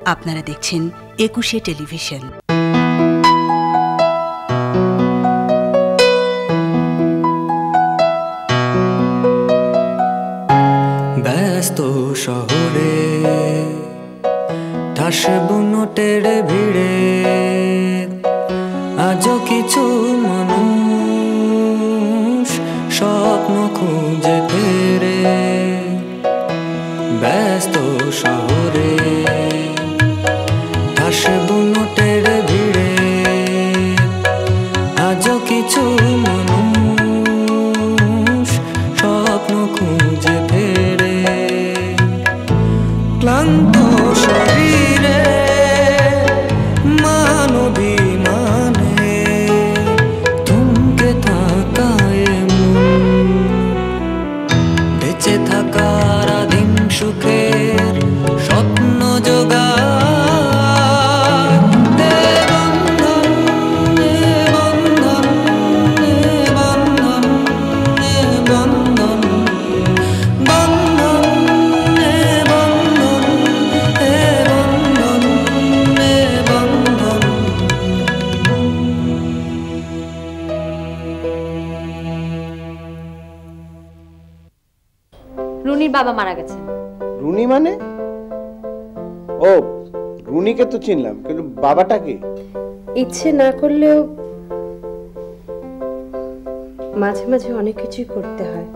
আপনারা দেখছেন ২১শে টেলিভিশন। ব্যস্ত শহরে ঠাস বুনোটের ভিড়ে আজও কিছু মানুষ স্বপ্ন খুঁজে ফেরে। ব্যস্ত শহরে ঠাস বুনোটের ভিড়ে আজও কিছু মানুষ স্বপ্ন খুঁজে ফেরে। ক্লান্ত শরীরে মানবিমানে থমকে থাকায় মন বেঁচে থাকার আদিম সুখের স্বপ্ন জোগায়। রুনির বাবা মারা গেছে। রুনি মানে? ও, রুনিকে তো চিনলাম, কিন্তু বাবাটাকে ইচ্ছে না করলেও মাঝে মাঝে অনেক কিছুই করতে হয়।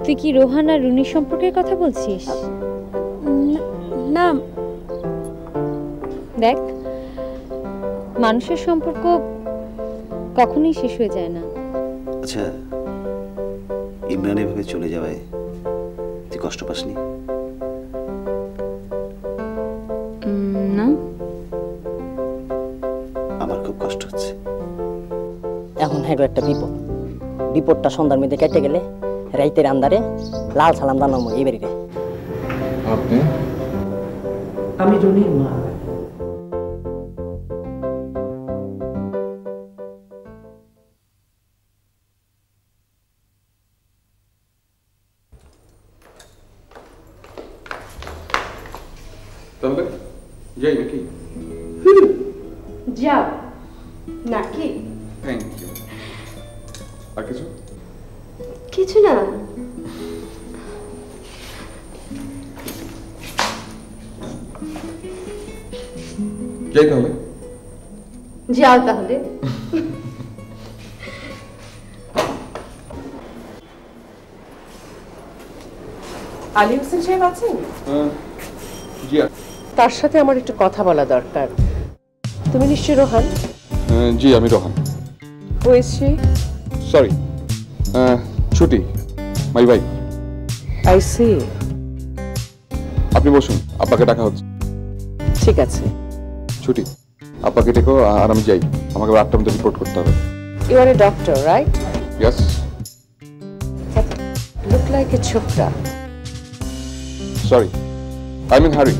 তুই কি রোহান আর রুনির সম্পর্কের কথা বলছিস? না, দেখ, মানুষের সম্পর্ক কখনোই শেষ হয়ে যায় না। আচ্ছা, ইমরান এভাবে চলে যাওয়ায় তুই কষ্ট পাসনি? না, আমার খুব কষ্ট হচ্ছে। এখন হ্যাঁ একটা বিপদটা সন্ধ্যার মধ্যে কেটে গেলে রাইতের আন্দারে লাল সালাম দানাম এই বাড়িতে। আপনি? আমি রুনির মা। তাহলে যাই নাকি? যাও নাকি? Thank you. আর কিছু? কিছু না। যাই তাহলে। যাও তাহলে। আলী হোসেন সাহেব আছেন? জি, তার সাথে আমার একটু কথা বলা দরকার। তুমি নিশ্চয় রোহান? জি আমি Rohan. Who is she? Sorry, ছুটি, মাই ওয়াইফ। I C. আপনি বসুন, আব্বাকে ডাকা হচ্ছে। ঠিক আছে। ছুটি, আব্বাকে ডেকো আর আমি যাই। আমাকে 8টার মধ্যে রিপোর্ট করতে হবে। You are a doctor, right? Yes. Look like a ছোকরা। সরি, আই মিন হারি।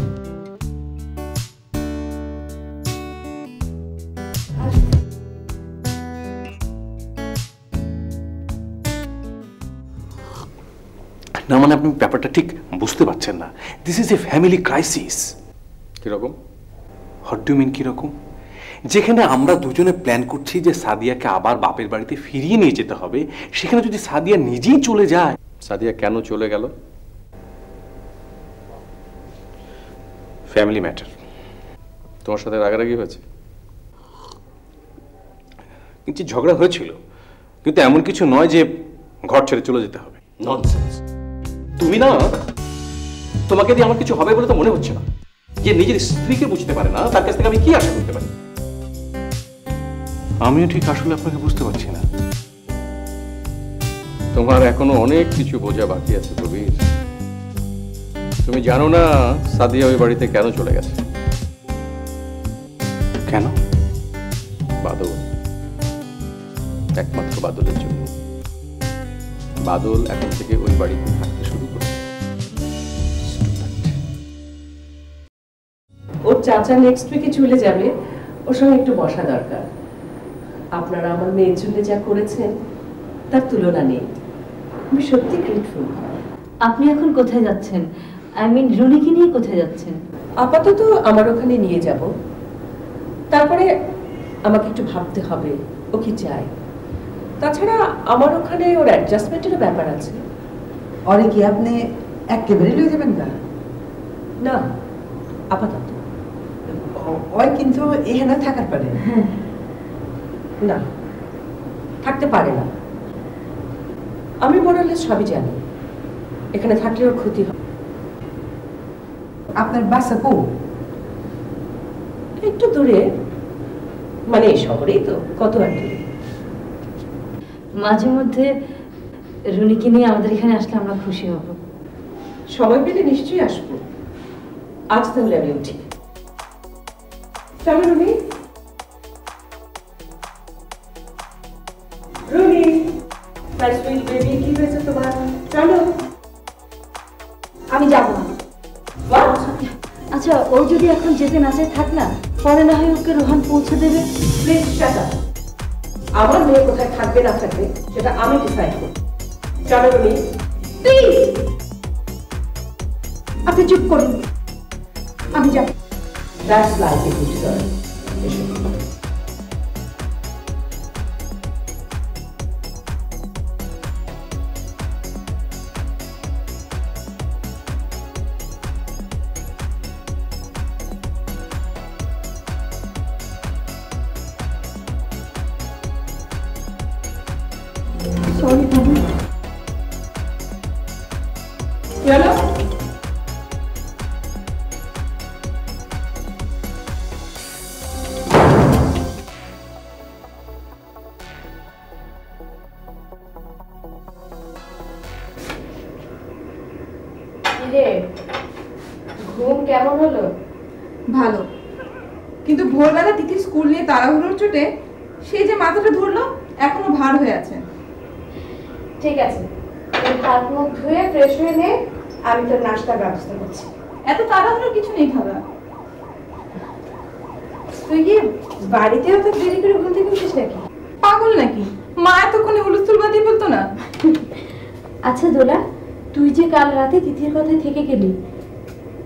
না মানে আপনি ব্যাপারটা ঠিক বুঝতে পারছেন না। This is a family crisis. কিরকম? হোয়াট ডু মিন কিরকম? যেখানে আমরা দুজনে প্ল্যান করছি যে সাদিয়াকে আবার বাপের বাড়িতে ফিরিয়ে নিয়ে যেতে হবে, সেখানে যদি সাদিয়া নিজেই চলে যায়। সাদিয়া কেন চলে গেল? Family matter. তোমার সাথে রাগারাগি হয়েছে? কিছু ঝগড়া হয়েছিল, কিন্তু এমন কিছু নয় যে ঘর ছেড়ে চলে যেতে হবে। ননসেন্স। তুমি না, তোমাকে দিয়ে আমার কিছু হবে বলে তো মনে হচ্ছে না। যে নিজের স্ত্রীকে বুঝতে পারে না, তার কাছ থেকে আমি কি আশা করতে পারি? আমিও ঠিক আসলে আপনাকে বুঝতে পারছি না। তোমার এখনো অনেক কিছু বোঝা বাকি আছে প্রবীর। তুমি জানো না সাদিয়া ওই বাড়িতে কেন চলে গেছে? কেন? বাদল, একমাত্র বাদলের জন্য। বাদল এখন থেকে ওই বাড়িতে থাকতে শুরু করে। ওর চাচা নেক্সট উইকে চলে যাবে, ওর সঙ্গে একটু বসা দরকার। আপনারা আমার মেয়ের জন্য যা করেছেন তার তুলনা নেই। আমি সত্যি গ্রেটফুল। আপনি এখন কোথায় যাচ্ছেন? আই মিন রুনিকে নিয়ে কোথায় যাচ্ছেন? আপাতত আমার ওখানে নিয়ে যাব, তারপরে আমাকে একটু ভাবতে হবে ও কি চায়। তাছাড়া আমার ওখানে ওর অ্যাডজাস্টমেন্টেরও ব্যাপার আছে। ওরে কি আপনি একেবারে লয়ে যাবেন না? না, আপাতত। ওই কিন্তু এখানে থাকার পারে। না, থাকতে পারে না। আমি মোরালে সবই জানি, এখানে থাকলে ওর ক্ষতি হবে। আপনার বাসা কো? একটু দূরে, মানে এই শহরেই তো, কত আর দূরে। মাঝে মধ্যে রুনিকে নিয়ে আমাদের এখানে আসলে আমরা খুশি হব। সময় পেলে নিশ্চয়ই আসবো। আজ তাহলে আমি উঠি। চলো Runi. Runi, my sweet baby, কি হয়েছে তোমার? চলো। আমি যাব না। আচ্ছা, ও যদি এখন যেতে না চায় থাক না, পরে না হয় ওকে রোহান পৌঁছে দেবে। Please shut up. আমার মেয়ে কোথায় থাকবে না থাকবে সেটা আমি ডিসাইড করব। চলো রুনি, প্লিজ। আপনি চুপ করুন, আমি যাব। That's like a good girl. Sorry বাবু। চলো। ঘুম কেমন হলো? ভালো, কিন্তু ভোরবেলা তিথি স্কুল নিয়ে তাড়াহুড়োর চোটে সেই যে মাথাটা ধরলো এখনো ভার হয়ে আছে। ঠিক আছে, তুই হাত মুখ ধুয়ে ফ্রেশ হয়ে নে, আমি তোর নাস্তার ব্যবস্থা করছি। এত তাড়াহুড়োর কিছু নেই ভাবা। তুই কি বাড়িতে অত দেরি করে ঘুম থেকে উঠিস নাকি? পাগল নাকি? মা এতক্ষণে হুলস্থুল বাঁধিয়ে ফেলতো না। আচ্ছা দোলা, তুই যে কাল রাতে তিথির কথায় থেকে গেলি,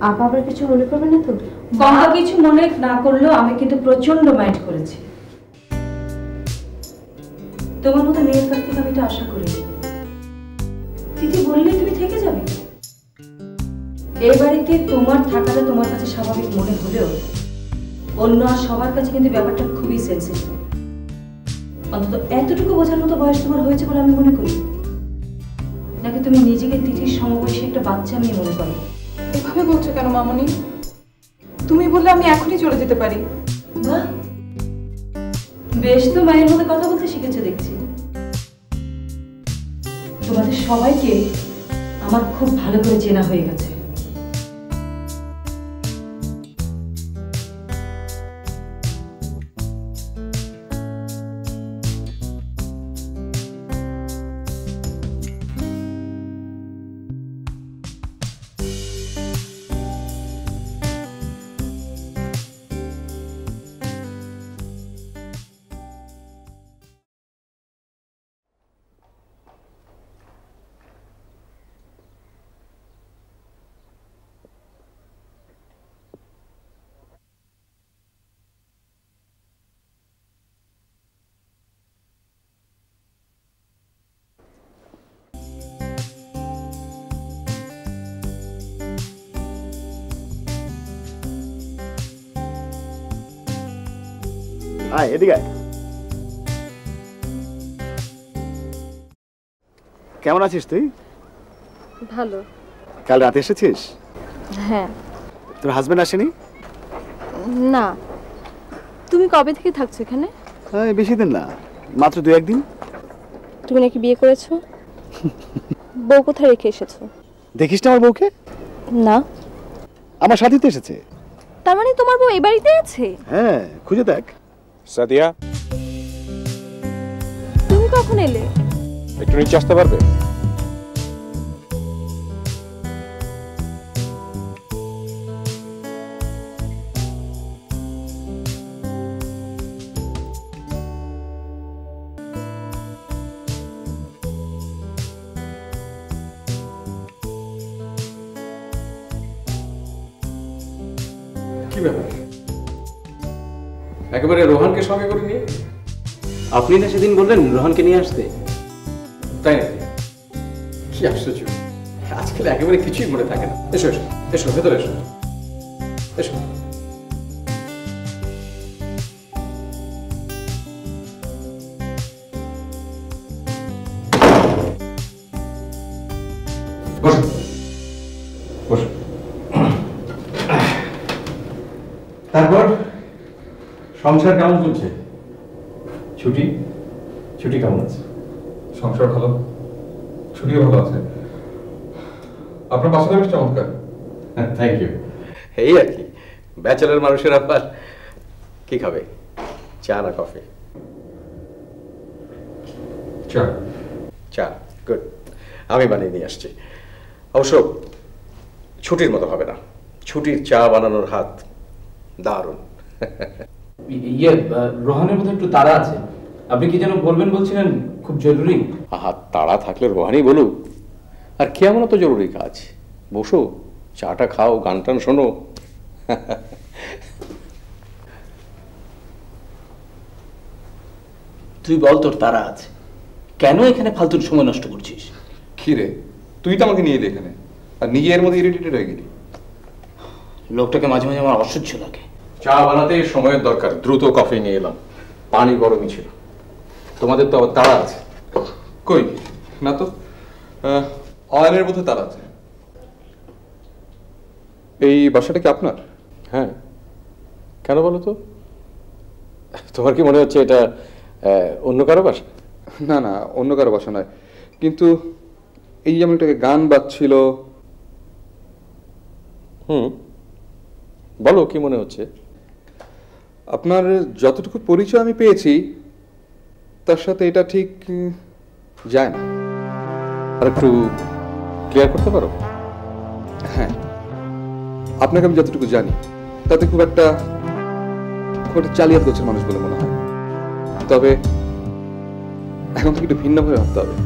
আপা আবার কিছু মনে করবে না তো? গঙ্গা কিছু মনে না করলেও আমি কিন্তু প্রচন্ড মাইন্ড করেছি। তোমার মতো মেয়ের কাছ থেকে আমি এটা আশা করি। তিথি বললে তুমি থেকে যাবে। এই বাড়িতে তোমার থাকাটা তোমার কাছে স্বাভাবিক মনে হলেও অন্য আর সবার কাছে কিন্তু ব্যাপারটা খুবই সেন্সিটিভ। অন্তত এতটুকু বোঝার মতো বয়স তোমার হয়েছে বলে আমি মনে করি। নাকি তুমি নিজেকে তিথির সমবয়সী একটা বাচ্চা মেয়ে মনে করো? এভাবে বলছো কেন মামনি? তুমি বললে আমি এখনই চলে যেতে পারি। বাহ, বেশ তো মায়ের মধ্যে কথা বলতে শিখেছো দেখছি। তোমাদের সবাইকে আমার খুব ভালো করে চেনা হয়ে গেছে। আয় এদিকে আয়। কেমন আছিস তুই? ভালো। কাল রাতে এসেছিস? হ্যাঁ। তোর হাজবেন্ড আসেনি? না। তুমি কবে থেকে থাকছো এখানে? বেশি দিন না, মাত্র 2-1 দিন। তুমি নাকি বিয়ে করেছো? বউ কোথায় রেখে এসেছো? দেখিস না আমার বউকে? না। আমার সাথে তো এসেছে। তার মানে তোমার বউ এই বাড়িতে আছে? হ্যাঁ, খুঁজে দেখ। সাদিয়া, তুমি কখন এলে? একটু নিচে আসতে পারবে? কি ব্যাপার? একেবারে রোহানকে সঙ্গে করে নিয়ে? আপনি না সেদিন বললেন রোহানকে নিয়ে আসতে। তাই নাকি? কি আশ্চর্য, আজকাল একেবারে কিছুই মনে থাকে না। এসো এসো এসো, ভেতরে এসো এসো। বসো বসো। তারপর সংসার কেমন চলছে? ছুটি ছুটি কেমন আছে? সংসার ভালো, ছুটিও ভালো আছে। আপনার বাসাটা বেশ চমৎকার। Thank you. এই আর কি, ব্যাচেলার মানুষের আবার কি খাবে, চা না কফি? চা। চা, গুড, আমি বানিয়ে নিয়ে আসছি। অবশ্য ছুটির মতো হবে না, ছুটির চা বানানোর হাত দারুণ। ইয়ে, রোহানের মধ্যে একটু তাড়া আছে, আপনি কি যেন বলবেন বলছিলেন, খুব জরুরি। আহা, তাড়া থাকলে রোহানই বলুক। আর কেমন তো জরুরি কাজ, বসো চাটা খাও, গান টান শোনো। তুই বল তোর তারা আছে, কেন এখানে ফালতুর সময় নষ্ট করছিস? কি রে, তুই তো আমাকে নিয়ে এখানে, আর নিজে এর মধ্যে ইরিটেটেড হয়ে গেলি। লোকটাকে মাঝে মাঝে আমার অসহ্য লাগে। চা বানাতে সময়ের দরকার, দ্রুত কফি নিয়ে এলাম, পানি গরমই ছিল। তোমাদের তো আবার তাড়া আছে। কই না তো, অয়েলের মধ্যে তার আছে। এই বাসাটা কি আপনার? হ্যাঁ, কেন বলো তো? তোমার কি মনে হচ্ছে এটা অন্য কারো বাসা? না না, অন্য কারো বাসা নয়, কিন্তু এই যেমন একটা গান বাজছিল। বলো কি মনে হচ্ছে? আপনার যতটুকু পরিচয় আমি পেয়েছি তার সাথে এটা ঠিক যায় না। আর একটু ক্লিয়ার করতে পারো? হ্যাঁ, আপনাকে আমি যতটুকু জানি তাতে খুব একটা চালিয়াত গোছের মানুষ বলে মনে হয়। তবে এখন থেকে একটু ভিন্নভাবে ভাবতে হবে।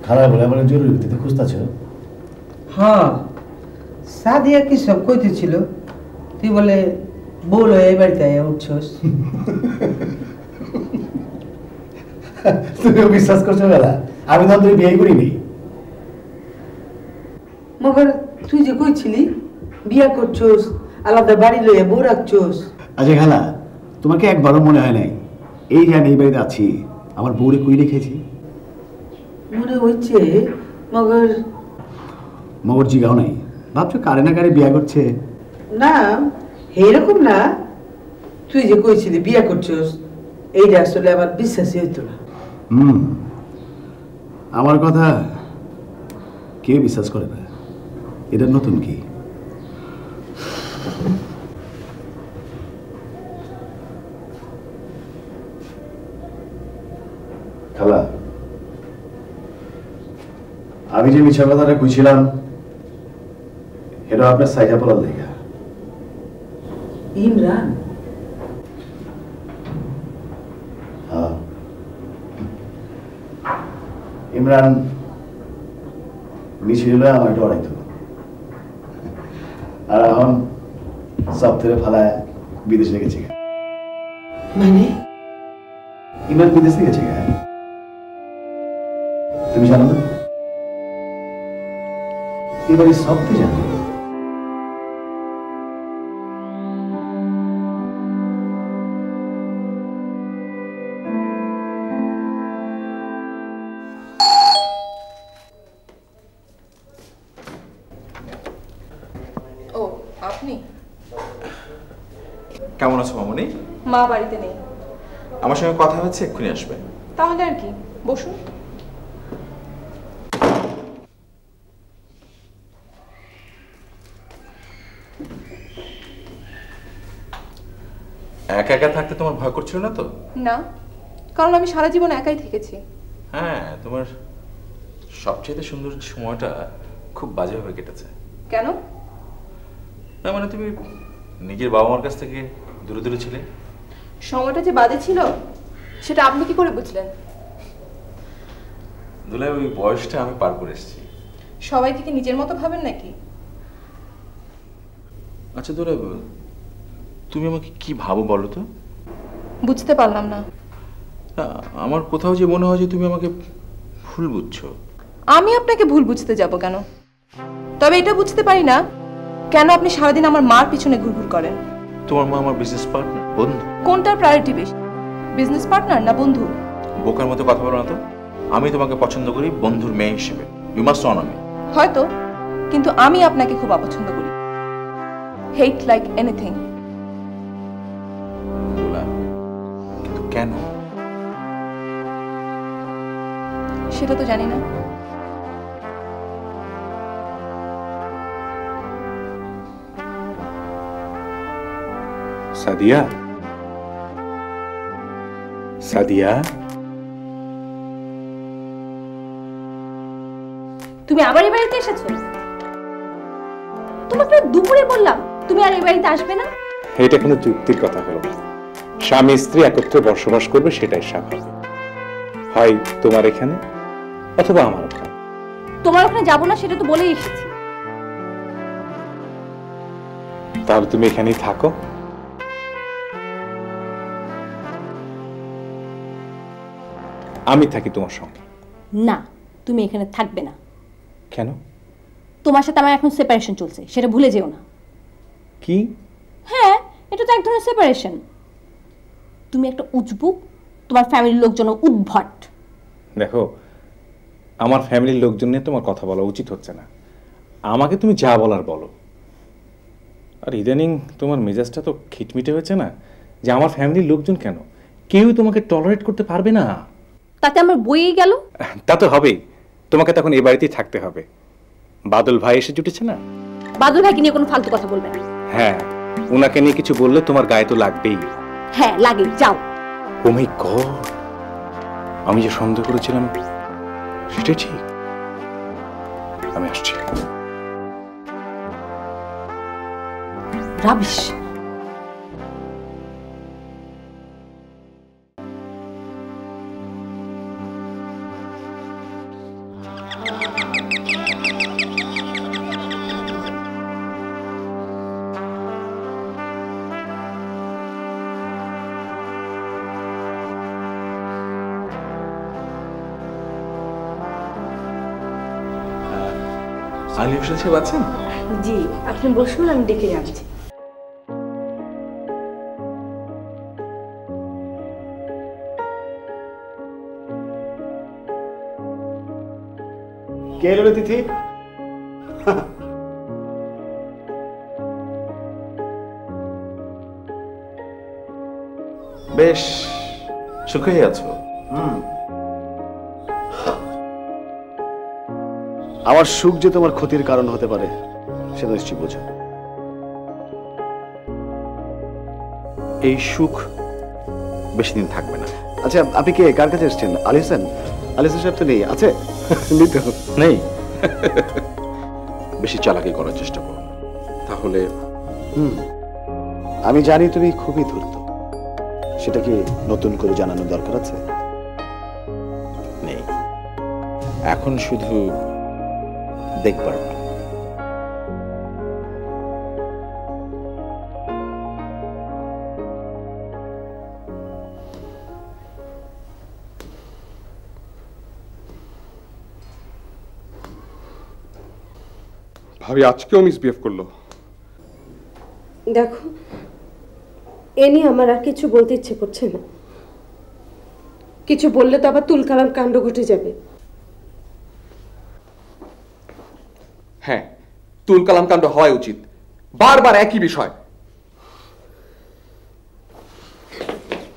খারাপ বলে আমার জরুরি ভিত্তিতে খুঁজতেছ? হ্যাঁ, সাদিয়া কি সব কইতেছিল, তুই বলে বল এই বাড়িতে আয়া উঠছস। তুমিও বিশ্বাস করছো বেলা? আমি তো তুই বিয়ে করিনি। মগর তুই যে কইছিলি বিয়া করছস, আলাদা বাড়ি লইয়া বউ রাখছস। আচ্ছা খালা, তোমাকে একবারও মনে হয় নাই এই যে আমি এই বাড়িতে আছি আমার বউরে কই রেখেছি? মনে হচ্ছে মগর মগর জিগাও নাই, ভাবছো কারে না কারে বিয়া করছে। না এইরকম না, তুই যে কইছিলি বিয়া করছস এইটা আসলে আমার বিশ্বাসই হইতো না। আমার কথা কেউ বিশ্বাস করে না, এটা নতুন কি? খালা, আমি যে মিছা কথাটা কইছিলাম এটা আপনার সাইজা পড়ার লেখা। ইমরান? হ্যাঁ, ইমরান মিছিল হলে আমার একটু অড়াইতো, আর এখন সব থেকে ফালায় বিদেশে গেছে। মানে ইমরান বিদেশে গেছে, তুমি জানো না? এবারে সব তো জানো। ও আপনি? কেমন আছো মামনি? মা বাড়িতে নেই। আমার সঙ্গে কথা হচ্ছে, এক্ষুনি আসবে। তাহলে আর কি, বসুন। একা একা থাকতে তোমার ভয় করছিল না তো? না, কারণ আমি সারা জীবন একাই থেকেছি। হ্যাঁ, তোমার সবচেয়ে সুন্দর সময়টা খুব বাজেভাবে কেটেছে। কেন? না মানে তুমি নিজের বাবা মার কাছ থেকে দূরে দূরে ছিলে। সময়টা যে বাজে ছিল সেটা আপনি কি করে বুঝলেন? দুলাই, ওই বয়সটা আমি পার করে এসেছি। সবাইকে কি নিজের মতো ভাবেন নাকি? আচ্ছা দুলাই, তুমি আমাকে কি ভাবো বলো তো? বুঝতে পারলাম না। আমার কোথাও যে মনে হয় যে তুমি আমাকে ভুল বুঝছো। আমি আপনাকে ভুল বুঝতে যাব কেন? তবে এটা বুঝতে পারি না কেন আপনি সারাদিন আমার মার পিছনে ঘুরঘুর করেন। তোমার মা আমার বিজনেস পার্টনার, বন্ধু। কোনটার প্রায়োরিটি বেশি, বিজনেস পার্টনার না বন্ধু? বোকার মতো কথা বলো না তো। আমি তোমাকে পছন্দ করি বন্ধুর মেয়ে হিসেবে। You must honour me. হয়তো, কিন্তু আমি আপনাকে খুব অপছন্দ করি। Hate like anything. কিন্তু কেন? সেটা তো জানি না। সাদিয়া, সাদিয়া, তুমি আবার এই বাড়িতে এসেছো? তোমাকে দুপুরে বললাম তুমি আর এই বাড়িতে আসবে না। এটা কোনো যুক্তির কথা হলো না। স্বামী স্ত্রী একত্রে বসবাস করবে, সেটাই স্বাভাবিক। হয় তোমার এখানে অথবা আমার ওখানে। তোমার ওখানে যাবো না সেটা তো বলেই এসেছি। তাহলে তুমি এখানেই থাকো। আমি থাকি তোমার সঙ্গে। না, তুমি এখানে থাকবে না। কেন? তোমার সাথে আমার এখন সেপারেশন চলছে, সেটা ভুলে যেও না। কি? হ্যাঁ, এটা তো এক ধরনের সেপারেশন। তুমি একটা উজবুক, তোমার ফ্যামিলির লোকজন উদ্ভট। দেখো, আমার ফ্যামিলির লোকজন নিয়ে তোমার কথা বলা উচিত হচ্ছে না। আমাকে তুমি যা বলার বলো। আর ইদানিং তোমার মেজাজটা তো খিটমিটে হয়েছে না, যে আমার ফ্যামিলির লোকজন কেন কেউ তোমাকে টলারেট করতে পারবে না। তাতে আমার বইয়েই গেল। তা তো হবেই, তোমাকে তখন এই বাড়িতেই থাকতে হবে। বাদল ভাই এসে জুটেছে না। বাদল ভাইকে নিয়ে কোনো ফালতু কথা বলবে না। হ্যাঁ, ওনাকে নিয়ে কিছু বললে তোমার গায়ে তো লাগবেই। হ্যাঁ লাগে, যাও। ও মাই গড, আমি যে সন্দেহ করেছিলাম সেটাই ঠিক। আমি আসছি। রাবিশ। আলী হোসেন সাহেব আছেন? জি, আপনি বসুন, আমি ডেকে যাচ্ছি। কে এলো রে তিথি? বেশ সুখেই আছো? আমার সুখ যে তোমার ক্ষতির কারণ হতে পারে সেটা নিশ্চয়ই বোঝো। এই সুখ বেশি দিন থাকবে না। আচ্ছা, আপনি কে, কার কাছে এসেছেন? আলী হোসেন? আলী হোসেন সাহেব তো নেই। আছে? নেই। বেশি চালাকি করার চেষ্টা করো, তাহলে। আমি জানি তুমি খুবই ধূর্ত। সেটা কি নতুন করে জানানোর দরকার আছে? নেই, এখন শুধু দেখবার। ভাবি আজকেও মিসবিহেভ করলো। দেখো, এ নিয়ে আমার আর কিছু বলতে ইচ্ছে করছে না। কিছু বললে তো আবার তুলকালাম কাণ্ড ঘটে যাবে। হ্যাঁ, তুলকালাম কাণ্ড হওয়া উচিত। বারবার একই বিষয়।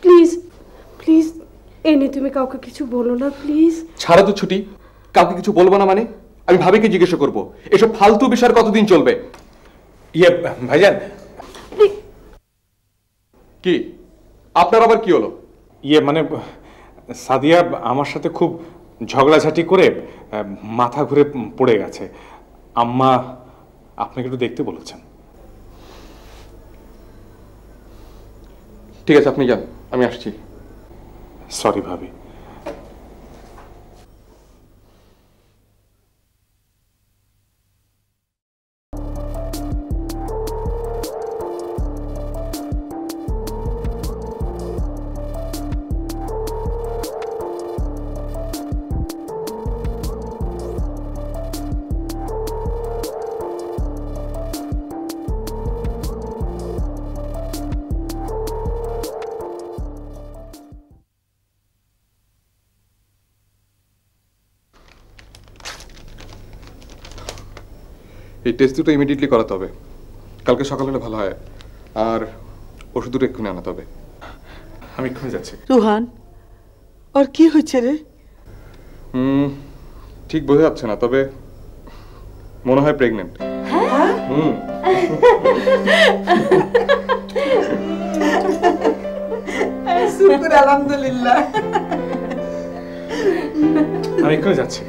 প্লিজ প্লিজ, এ নিয়ে তুমি কাউকে কিছু বলো না প্লিজ। ছাড়া তো ছুটি, কাউকে কিছু বলবো না মানে? আমি ভাবিকে জিজ্ঞাসা করবো এসব ফালতু বিষয় কতদিন চলবে? ইয়ে ভাইজান, কি আপনার আবার কি হলো? ইয়ে মানে সাদিয়া আমার সাথে খুব ঝগড়াঝাটি করে মাথা ঘুরে পড়ে গেছে। আম্মা আপনাকে একটু দেখতে বলেছেন। ঠিক আছে, আপনি যান, আমি আসছি। সরি ভাবি। এই টেস্ট দুটো ইমিডিয়েটলি করাতে হবে, কালকে সকালে হলে ভালো হয়। আর ওষুধ দুটো এক্ষুনি আনাতে হবে। আমি এক্ষুনি যাচ্ছি। রুহান, ওর কি হয়েছে রে? ঠিক বোঝা যাচ্ছে না, তবে মনে হয় প্রেগনেন্ট। শুকর আলহামদুলিল্লাহ। আমি এক্ষুনি যাচ্ছি।